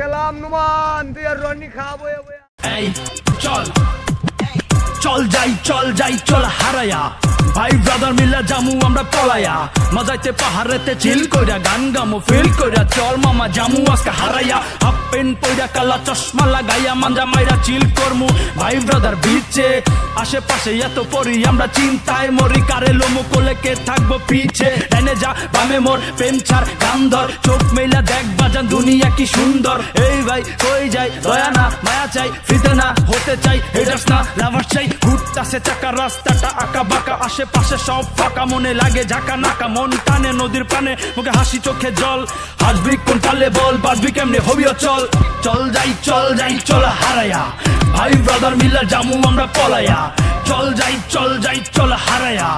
গেলাম নুমান, তুই আর রনি খাবো। এই চল চল যাই চল যাই চল হারায়া, ভাই ব্রাদার মিলা জামু আমরা পলায়া, মজাইতে পাহাড়েতে চিল কইরা গান গামু ফিল কইরা, চল মামা জামু আজকে হারায়া, হাফ প্যান্ট পইরা কালা চশমা লাগাইয়া মাঞ্জা মাইরা চিল করমু ভাই ব্রাদার বিচে, আশেপাশে এত পরি আমরা চিন্তায় মরি, কারে লোমু কোলে কে থাকবো পিছে, ডাইনে যা বামে মোর প্রেম ছাড় গান ধর, চোখ মেলা দেখ বাজান দুনিয়া কি সুন্দর, এই ভাই কই যাই দয়া না মায়া চাই, ফিতে না হতে চাই হেডার্স না লাভার্স চাই, ঘুরতাছে চাকা রাস্তাটা আঁকা বাঁকা, আশেপাশে সব ফাঁকা মনে লাগে ঝাঁকা নাকা, মন টানে নদীর পানে মুখে হাসি চোখে জল, হাসবি কোন পালে বল বাজবি কেমনে হবিও চল, চল যাই চল হারায়া, ভাই ব্রাদার মিলা জামু আমরা পলায়া, চল যাই চল হারায়া,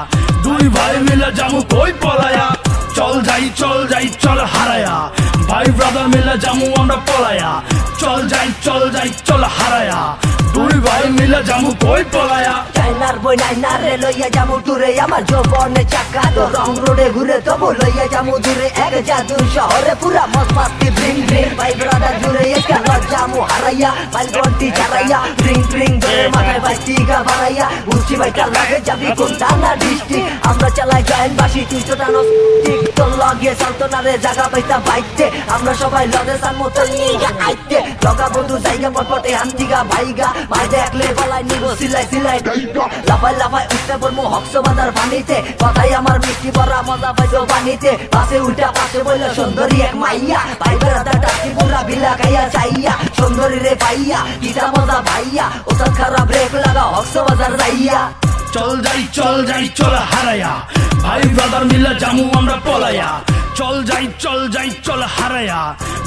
দুই ভাই মিলা জামু কই পলায়া, চল যাই চল হারায়া, ভাই ব্রাদার মিলা জামু আমরা পলায়া, চল যাই চল হারায়া, দুই ভাই মিলা জামু কই পলায়া, চাইনার বই নাইনা রে লইয়া জামু দূরে, আমার যৌবনে চাকা তো রং রোডে ঘুরে, তবু লইয়া জামু দূরে এক জাদুর শহরে, পুরা মত মাস্তি ব্রিং ব্রিং, ভাই ব্রাদার জুড়ে একা জামু হারাইয়া, বাইল বন্টি চালাইয়া ব্রিং ব্রিং ধরে মাথায় বাইটি গা বাড়াইয়া, উঠছি বাইটা লাগে যাবি কোন থানা ডিস্ট্রিক্ট, আমরা চালাই গায়ন বাসি তুই তো টানো ঠিক, তোর লগে সালতনা রে জায়গা পাইতা বাইতে, আমরা সবাই লগে সান মতো নিয়ে আইতে, লগা বন্ধু জায়গা পটপটে হান্তিগা ভাইগা, মাই দেখলে বলাই নিব সিলাই সিলাই লাফাই লাফাই উঠতে পড়বো হকসবাজার পানিতে, কথাই আমার মিষ্টি ভরা মজা পাইছো পানিতে, পাশে উল্টা পাশে বলল সুন্দরী এক মাইয়া, ভাই বেড়াটা টাকি পুরা বিলা খাইয়া চাইয়া, সুন্দরী রে পাইয়া কিটা মজা ভাইয়া, ওটা খারাপ ব্রেক লাগা হকসবাজার যাইয়া, চল যাই চল হারায়া, ভাই ব্রাদার মিলা জামু আমরা পলায়া, চল যাই চল হারায়া,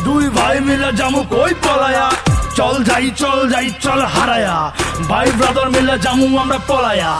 দুই ভাই মিলা জামু কই পলায়া, চল যাই চল হারায়া, ভাই ব্রাদার মিলা জামু আমরা পলায়া,